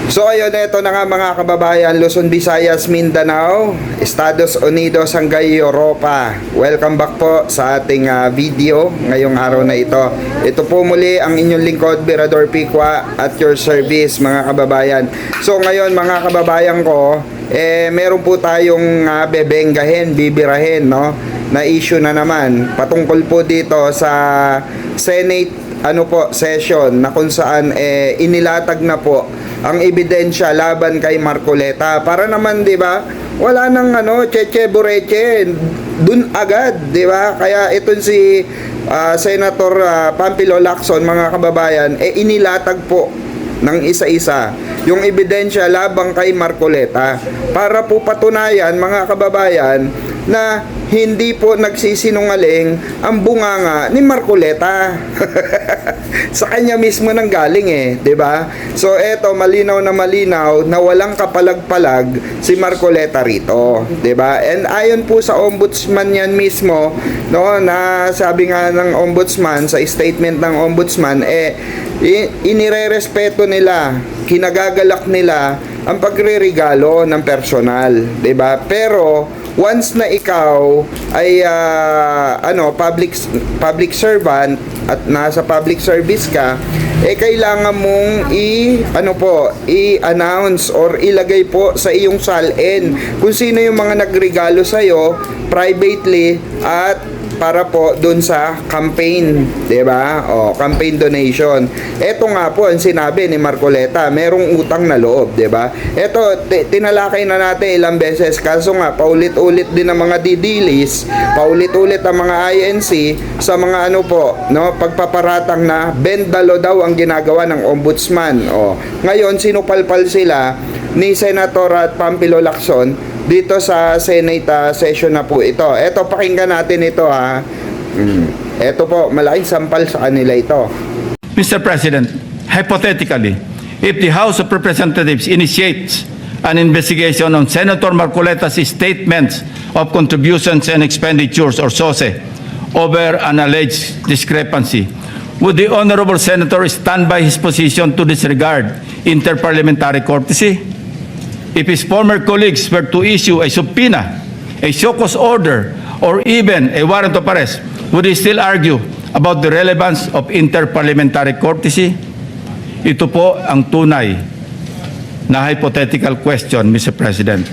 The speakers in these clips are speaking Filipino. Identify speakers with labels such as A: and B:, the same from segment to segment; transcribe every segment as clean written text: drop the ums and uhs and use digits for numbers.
A: So ayun, ito na nga mga kababayan, Luzon, Visayas, Mindanao, Estados Unidos hanggang Europa. Welcome back po sa ating video ngayong araw na ito. Ito po muli ang inyong lingkod, Virador Piqua, at your service mga kababayan. So ngayon mga kababayan ko, meron po tayong bebenggahin, bibirahin, no? Na issue na naman patungkol po dito sa Senate session na kung saan inilatag na po ang ebidensya laban kay Marcoleta para naman, 'di ba? Wala nang cheche bureche dun agad, 'di ba? Kaya itong si Senator Pampilo Lacson, mga kababayan, inilatag po ng isa-isa yung ebidensya labang kay Marcoleta para po patunayan, mga kababayan, na hindi po nagsisinungaling ang bunganga ni Marcoleta. Sa kanya mismo nang galing 'di ba? So eto, malinaw na walang kapalag-palag si Marcoleta rito, 'di ba? And ayon po sa ombudsman yan mismo, no, na sabi nga ng ombudsman sa statement ng ombudsman, inirerespeto nila, kinagagalak nila ang pagreregalo ng personal, 'di ba? Pero once na ikaw ay public servant at nasa public service ka, kailangan mong i-announce or ilagay po sa iyong salin kung sino yung mga nagregalo sa iyo privately at para po dun sa campaign, 'di ba? Campaign donation. Ito nga po ang sinabi ni Marcoleta, merong utang na loob, 'di ba? Ito tinalakay na natin ilang beses, kaso nga paulit-ulit din ang mga didilis, paulit-ulit ang mga INC sa mga pagpaparatang na bendalo daw ang ginagawa ng ombudsman. Ngayon sinupalpal sila ni Senator Pampilo Lacson dito sa Senate session na po ito. Ito, pakinggan natin ito Ito po, malaking sampal sa kanila ito.
B: Mr. President, hypothetically, if the House of Representatives initiates an investigation on Senator Marcoleta's statements of contributions and expenditures, or SOSE, over an alleged discrepancy, would the Honorable Senator stand by his position to disregard interparliamentary courtesy? If his former colleagues were to issue a subpoena, a show cause order, or even a warrant of arrest, would he still argue about the relevance of interparliamentary courtesy? Ito po ang tunay na hypothetical question, Mr. President.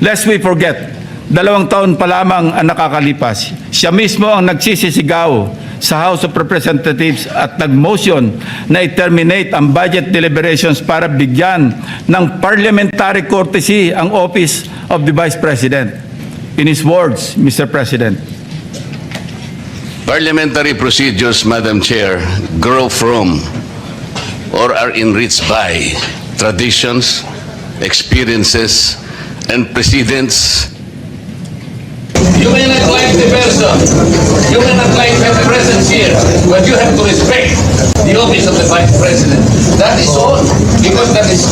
B: Lest we forget, 2 taon pa lamang ang nakakalipas, siya mismo ang nagsisisigaw sa House of Representatives at nag-motion na i-terminate ang budget deliberations para bigyan ng parliamentary courtesy ang Office of the Vice President. In his words, Mr. President,
C: parliamentary procedures, Madam Chair, grow from or are enriched by traditions, experiences, and precedents.
D: You may not like the person, you may not like the presence here, but you have to respect the office of the Vice President. That is all, because that is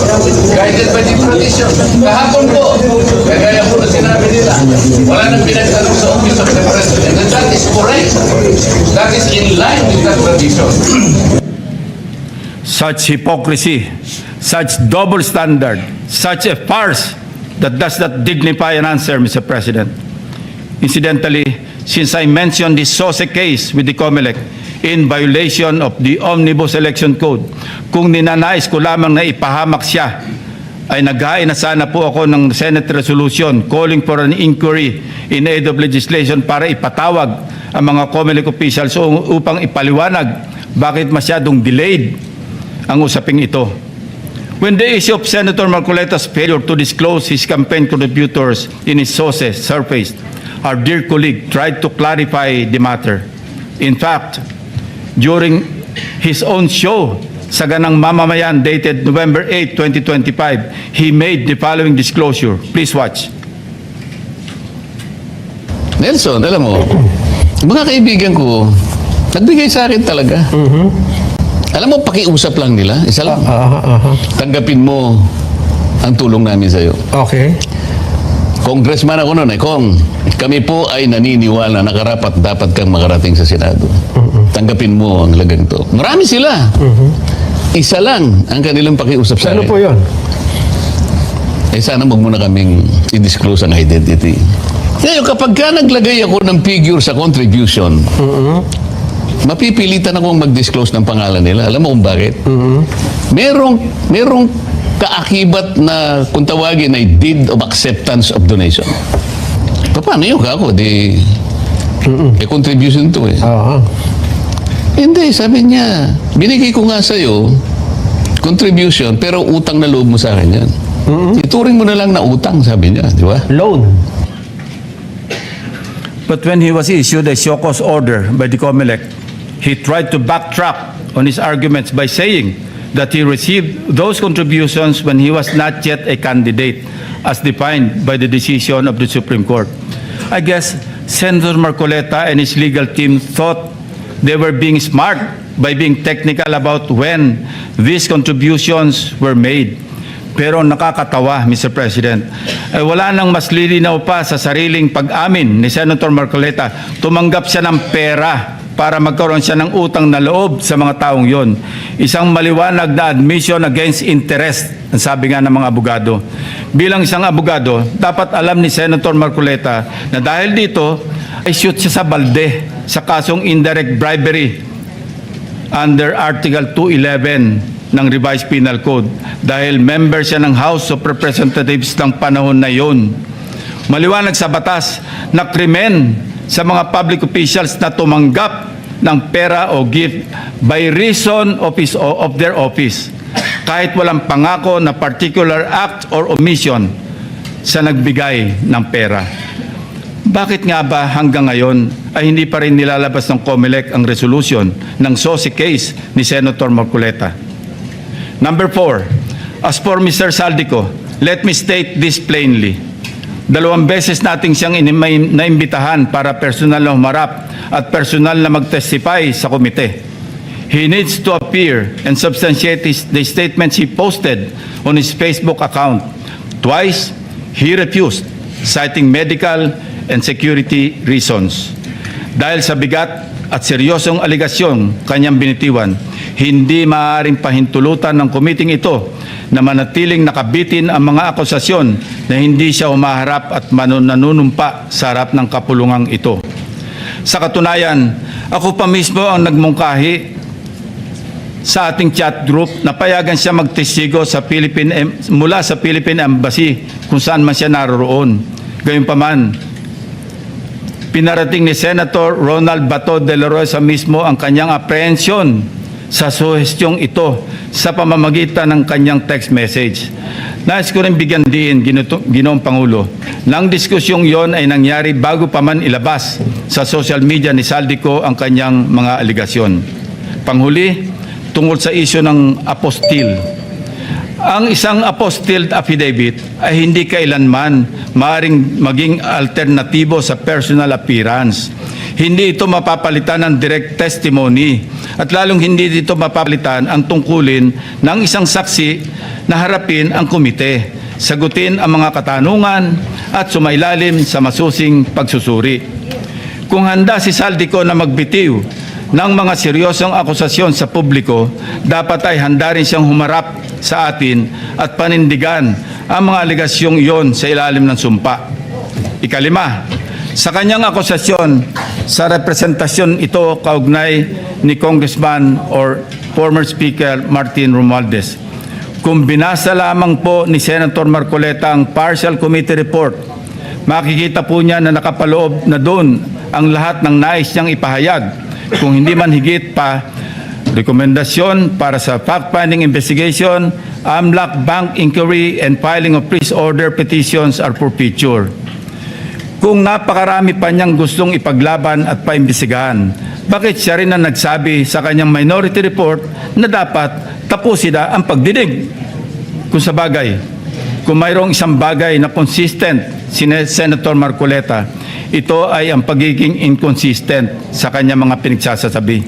D: guided by the tradition. Kahapon po, kagaya po na sinabi nila, wala nang pinagtanong sa office of the President, and that is correct. That is in line with that tradition.
B: such hypocrisy, such double standard, such a farce that does not dignify an answer, Mr. President. Incidentally, since I mentioned the SOSE case with the COMELEC in violation of the Omnibus Election Code, kung ninanais ko lamang na ipahamak siya, ay naghain na sana po ako ng Senate resolution calling for an inquiry in aid of legislation para ipatawag ang mga COMELEC officials upang ipaliwanag bakit masyadong delayed ang usaping ito. When the issue of Senator Marcoleta's failure to disclose his campaign contributors in his SOSE surfaced, our dear colleague tried to clarify the matter. In fact, during his own show, Saganang Mamamayan, dated November 8, 2025, he made the following disclosure. Please watch.
C: Nelson, alam mo, mga kaibigan ko, nagbigay sa akin talaga. Alam mo, pakiusap lang nila. Isa lang. Tanggapin mo ang tulong namin sa'yo.
E: Okay.
C: Congressman ako noon Kong, kami po ay naniniwala na karapat dapat kang makarating sa Senado. Tanggapin mo ang lagang to. Marami sila. Isa lang ang kanilang pakiusap sa
E: Ano
C: akin.
E: po yun?
C: Sana wag mo na kaming i-disclose ang identity. Ngayon, kapag ka naglagay ako ng figure sa contribution, mapipilitan akong mag-disclose ng pangalan nila. Alam mo kung bakit? Merong kaakibat na kung tawagin ay deed of acceptance of donation. Paano yun kako? Contribution to eh.
E: Oo.
C: Hindi, sabi niya, binigay ko nga sa'yo contribution pero utang na loob mo sa akin yan. Ituring mo na lang na utang, sabi niya, di ba?
E: Loan.
B: But when he was issued a show cause order by the COMELEC, he tried to backtrack on his arguments by saying that he received those contributions when he was not yet a candidate, as defined by the decision of the Supreme Court. I guess Senator Marcoleta and his legal team thought they were being smart by being technical about when these contributions were made. Pero nakakatawa, Mr. President, wala nang mas lilinaw pa sa sariling pag-amin ni Senator Marcoleta. Tumanggap siya ng pera para magkaroon siya ng utang na loob sa mga taong yon. Isang maliwanag na admission against interest, ang sabi nga ng mga abogado. Bilang isang abogado, dapat alam ni Senator Marcoleta na dahil dito ay shoot siya sa balde sa kasong indirect bribery under Article 211 ng Revised Penal Code dahil member siya ng House of Representatives ng panahon na yon. Maliwanag sa batas na krimen sa mga public officials na tumanggap ng pera o gift by reason of their office kahit walang pangako na particular act or omission sa nagbigay ng pera. Bakit nga ba hanggang ngayon ay hindi pa rin nilalabas ng COMELEC ang resolution ng SOSI case ni Senator Marcoleta? Number 4, as for Mr. Saldico, let me state this plainly. 2 beses nating siyang naimbitahan para personal na humarap at personal na mag-testify sa komite. He needs to appear and substantiate the statements he posted on his Facebook account. Twice, he refused, citing medical and security reasons. Dahil sa bigat at seryosong aligasyon kanyang binitiwan, hindi maaaring pahintulutan ng komiting ito na manatiling nakabitin ang mga akusasyon na hindi siya humaharap at nanunumpa sa harap ng kapulungang ito. Sa katunayan, ako pa mismo ang nagmungkahi sa ating chat group na payagan siya magtestigo sa mula sa Philippine Embassy kung saan man siya naroroon. Gayunpaman, pinarating ni Senator Ronald Bato de la Rosa mismo ang kanyang apprehension sa suhestyong ito sa pamamagitan ng kanyang text message. Nais ko rin bigyan din, Ginoong Pangulo, nang diskusyong yon ay nangyari bago pa man ilabas sa social media ni Saldico ang kanyang mga aligasyon. Panghuli, tungkol sa isyu ng apostil. Ang isang apostille affidavit ay hindi kailanman maaaring maging alternatibo sa personal appearance. Hindi ito mapapalitan ng direct testimony at lalong hindi dito mapapalitan ang tungkulin ng isang saksi na harapin ang komite, sagutin ang mga katanungan at sumailalim sa masusing pagsusuri. Kung handa si Saldico na magbitiw ng mga seryosong akusasyon sa publiko, dapat ay handa rin siyang humarap sa atin at panindigan ang mga aligasyong iyon sa ilalim ng sumpa. Ikalima, sa kanyang akusasyon sa representasyon ito kaugnay ni Congressman or former Speaker Martin Romualdez, kung binasa lamang po ni Senator Marcoleta ang partial committee report, makikita po niya na nakapaloob na doon ang lahat ng nais niyang ipahayag. Kung hindi man higit pa, rekomendasyon para sa fact-finding investigation, AMLAC bank inquiry and filing of freeze order petitions are for future. Kung napakarami pa niyang gustong ipaglaban at paimbestigahan, bakit siya rin ang nagsabi sa kanyang minority report na dapat tapusin na ang pagdinig? Kung sa bagay, kung mayroong isang bagay na consistent si Senator Marcoleta, ito ay ang pagiging inconsistent sa kanyang mga pinagsasabi.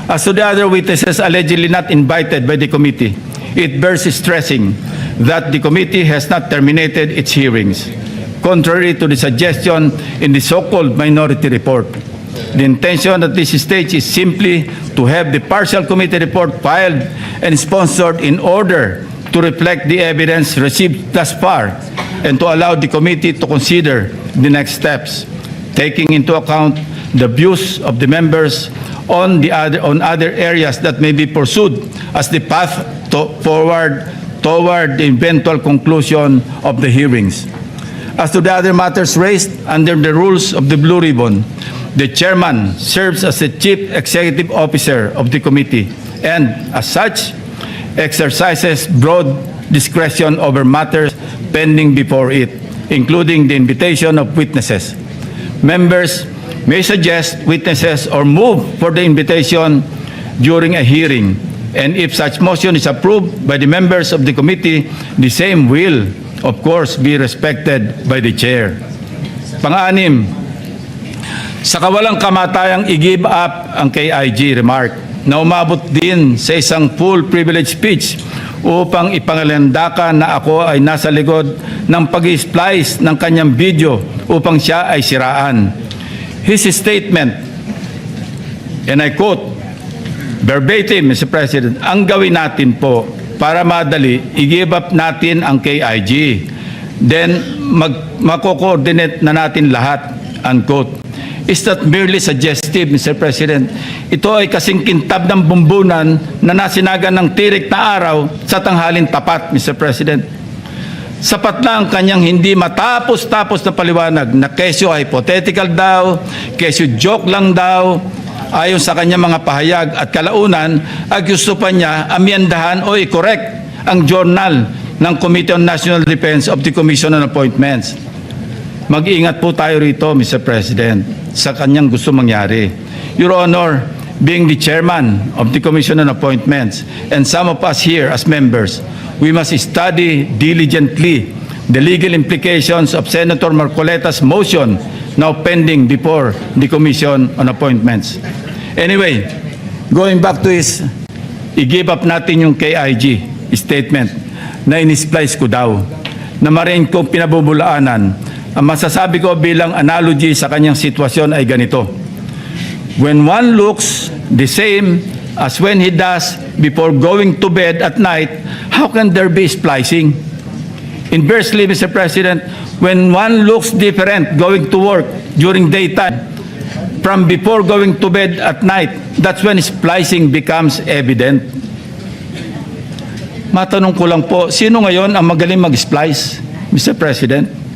B: As to the other witnesses allegedly not invited by the committee, it bears stressing that the committee has not terminated its hearings, contrary to the suggestion in the so-called minority report. The intention at this stage is simply to have the partial committee report filed and sponsored in order to reflect the evidence received thus far and to allow the committee to consider the next steps, taking into account the views of the members on other areas that may be pursued as the path forward toward the eventual conclusion of the hearings. As to the other matters raised under the rules of the Blue Ribbon, the chairman serves as the chief executive officer of the committee and, as such, exercises broad discretion over matters pending before it, including the invitation of witnesses. Members may suggest witnesses or move for the invitation during a hearing, and if such motion is approved by the members of the committee, the same will, of course, be respected by the chair. Pang-anim, sa kawalang kamatayang i-give up ang KIG remark na umabot din sa isang full privilege speech upang ipangalandakan na ako ay nasa likod ng pag-splice ng kanyang video upang siya ay siraan. His statement, and I quote, verbatim, Mr. President, ang gawin natin po para madali, i-give up natin ang KIG. Then, mako-coordinate na natin lahat, unquote. Is that merely suggestive, Mr. President? Ito ay kasing kintab ng bumbunan na nasinagan ng tirik na araw sa tanghalin tapat, Mr. President. Sapat na ang kanyang hindi matapos-tapos na paliwanag na kesyo hypothetical daw, kesyo joke lang daw, ayon sa kanyang mga pahayag at kalaunan, gusto pa niya amyendahan o i-correct ang journal ng Committee on National Defense of the Commission on Appointments. Mag-ingat po tayo rito, Mr. President, sa kanyang gusto mangyari. Your Honor, being the chairman of the Commission on Appointments and some of us here as members, we must study diligently the legal implications of Senator Marcoleta's motion now pending before the Commission on Appointments. Anyway, going back to his, i-give up natin yung KIG statement na in-splice ko daw, na marin kong pinabubulaanan. Ang masasabi ko bilang analogy sa kanyang sitwasyon ay ganito. When one looks the same as when he does before going to bed at night, how can there be splicing? Inversely, Mr. President, when one looks different going to work during daytime from before going to bed at night, that's when splicing becomes evident. Matanong ko lang po, sino ngayon ang magaling mag-splice, Mr. President?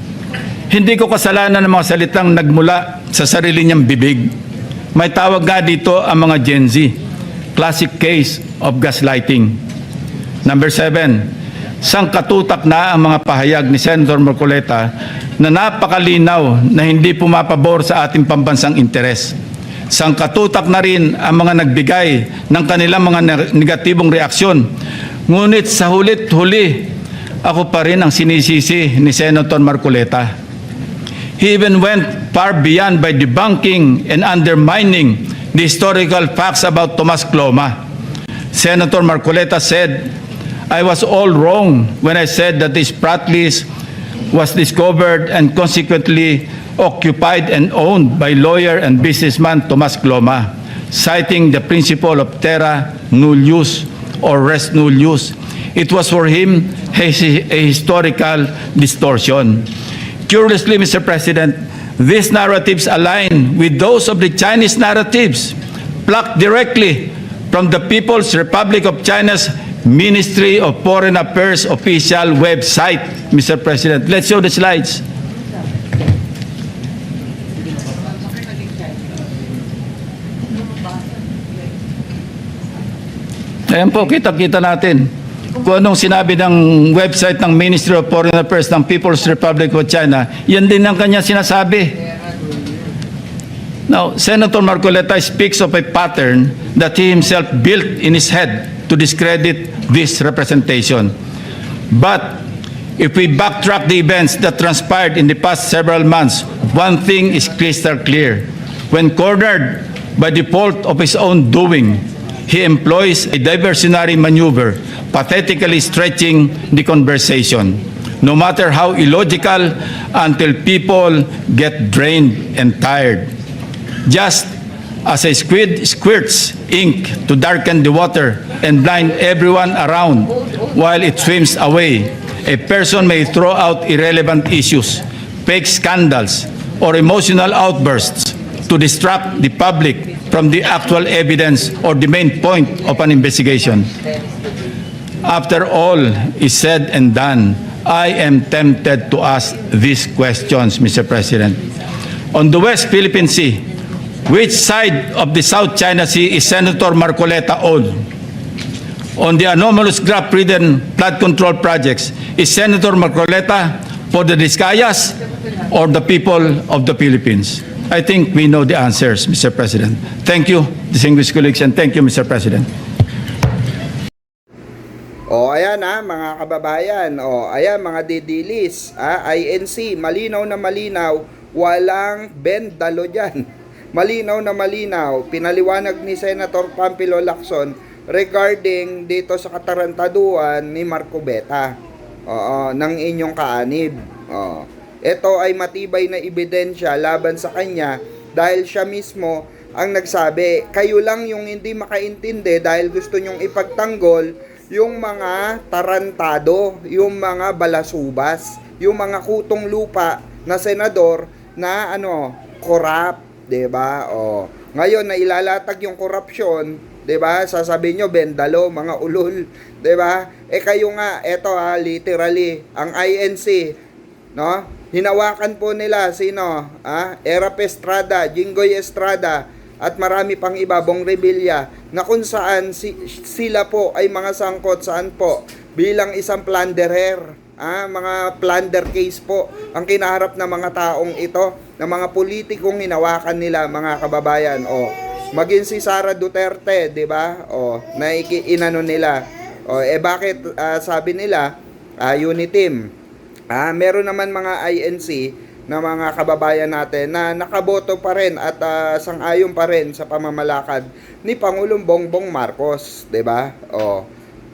B: Hindi ko kasalanan ng mga salitang nagmula sa sarili niyang bibig. May tawag nga dito ang mga Gen Z. Classic case of gaslighting. Number 7, sangkatutak na ang mga pahayag ni Senator Marcoleta na napakalinaw na hindi pumapabor sa ating pambansang interes. Sangkatutak na rin ang mga nagbigay ng kanilang mga negatibong reaksyon. Ngunit sa hulit-huli, ako pa rin ang sinisisi ni Senator Marcoleta. He even went far beyond by debunking and undermining the historical facts about Tomas Cloma. Senator Marcoleta said, I was all wrong when I said that this Pratt list was discovered and consequently occupied and owned by lawyer and businessman Tomas Cloma, citing the principle of terra nullius or res nullius. It was for him a historical distortion. Curiously, Mr. President, these narratives align with those of the Chinese narratives plucked directly from the People's Republic of China's Ministry of Foreign Affairs official website, Mr. President. Let's show the slides. Ayan po, kita-kita natin kung anong sinabi ng website ng Ministry of Foreign Affairs ng People's Republic of China. Yan din ang kanya sinasabi. Now, Senator Marcoleta speaks of a pattern that he himself built in his head to discredit this representation. But if we backtrack the events that transpired in the past several months, one thing is crystal clear. When cornered by the fault of his own doing, he employs a diversionary maneuver, pathetically stretching the conversation, no matter how illogical, until people get drained and tired. Just As a squid squirts ink to darken the water and blind everyone around while it swims away, a person may throw out irrelevant issues, fake scandals, or emotional outbursts to distract the public from the actual evidence or the main point of an investigation. After all is said and done, I am tempted to ask these questions, Mr. President. On the West Philippine Sea, which side of the South China Sea is Senator Marcoleta on? On the anomalous graft-ridden flood control projects, is Senator Marcoleta for the Discayas or the people of the Philippines? I think we know the answers, Mr. President. Thank you, distinguished colleagues, and thank you, Mr. President.
A: O ayan mga kababayan, o ayan mga didilis, INC, malinaw na malinaw, walang bendalo dyan. Malinaw na malinaw, pinaliwanag ni Senator Pampilo Lacson regarding dito sa katarantaduan ni Marco Beta, ng inyong kaanib. Ito ay matibay na ebidensya laban sa kanya dahil siya mismo ang nagsabi, kayo lang yung hindi makaintindi dahil gusto nyong ipagtanggol yung mga tarantado, yung mga balasubas, yung mga kutong lupa na senador na corrupt, 'di ba? Ngayon na ilalatag yung korupsyon, 'di ba? Sasabihin nyo bendalo, mga ulol, 'di ba? Kayo nga, eto literally ang INC, no? Hinawakan po nila sino? Erap Estrada, Jinggoy Estrada at marami pang iba, Bong Revilla, na kung saan sila po ay mga sangkot saan po bilang isang plunderer, mga plunder case po ang kinaharap ng mga taong ito, ng mga politikong hinawakan nila, mga kababayan. Maging si Sara Duterte, 'di ba? Na inano nila. Bakit sabi nila Uniteam? Meron naman mga INC na mga kababayan natin na nakaboto pa rin at sang-ayon pa rin sa pamamalakad ni Pangulong Bongbong Marcos, 'di ba?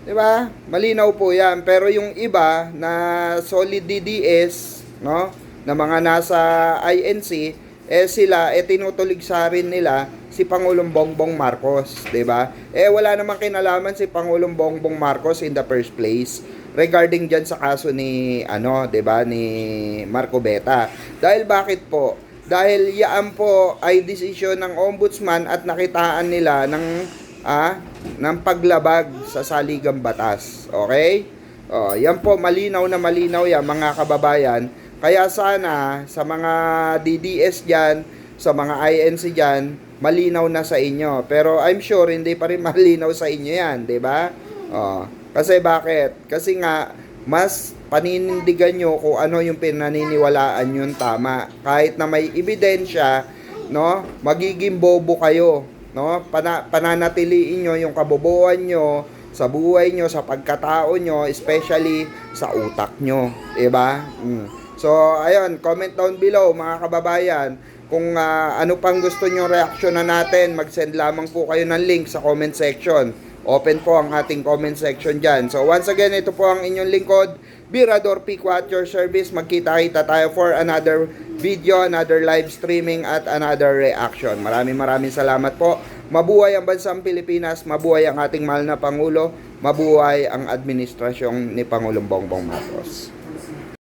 A: 'Di ba? Malinaw po 'yan. Pero yung iba na solid DDS, no, na mga nasa INC, sila tinutuligsa rin nila si Pangulong Bongbong Marcos, 'di ba? Wala namang kinalaman si Pangulong Bongbong Marcos in the first place regarding dyan sa kaso ni 'di ba, ni Marco Beta. Dahil bakit po? Dahil yaan po ay desisyon ng ombudsman at nakitaan nila ng paglabag sa saligang batas. Okay? Yan po, malinaw na malinaw yan, mga kababayan. Kaya sana sa mga DDS dyan, sa mga INC dyan, malinaw na sa inyo. Pero I'm sure hindi pa rin malinaw sa inyo yan, 'di ba? Kasi bakit? Kasi nga, mas paninindigan nyo kung ano yung pinaniniwalaan yung tama. Kahit na may ebidensya, no, magiging bobo kayo. No? Pananatiliin nyo yung kabobohan nyo sa buhay nyo, sa pagkatao nyo, especially sa utak nyo. Diba? So, ayun, comment down below, mga kababayan. Kung ano pang gusto nyo reaksyon na natin, mag-send lamang po kayo ng link sa comment section. Open po ang ating comment section dyan. So once again, ito po ang inyong lingkod, Birador Pico at your service. Magkita-kita tayo for another video, another live streaming at another reaction. Maraming salamat po. Mabuhay ang bansang Pilipinas, mabuhay ang ating mahal na Pangulo, mabuhay ang administrasyong ni Pangulong Bongbong Marcos.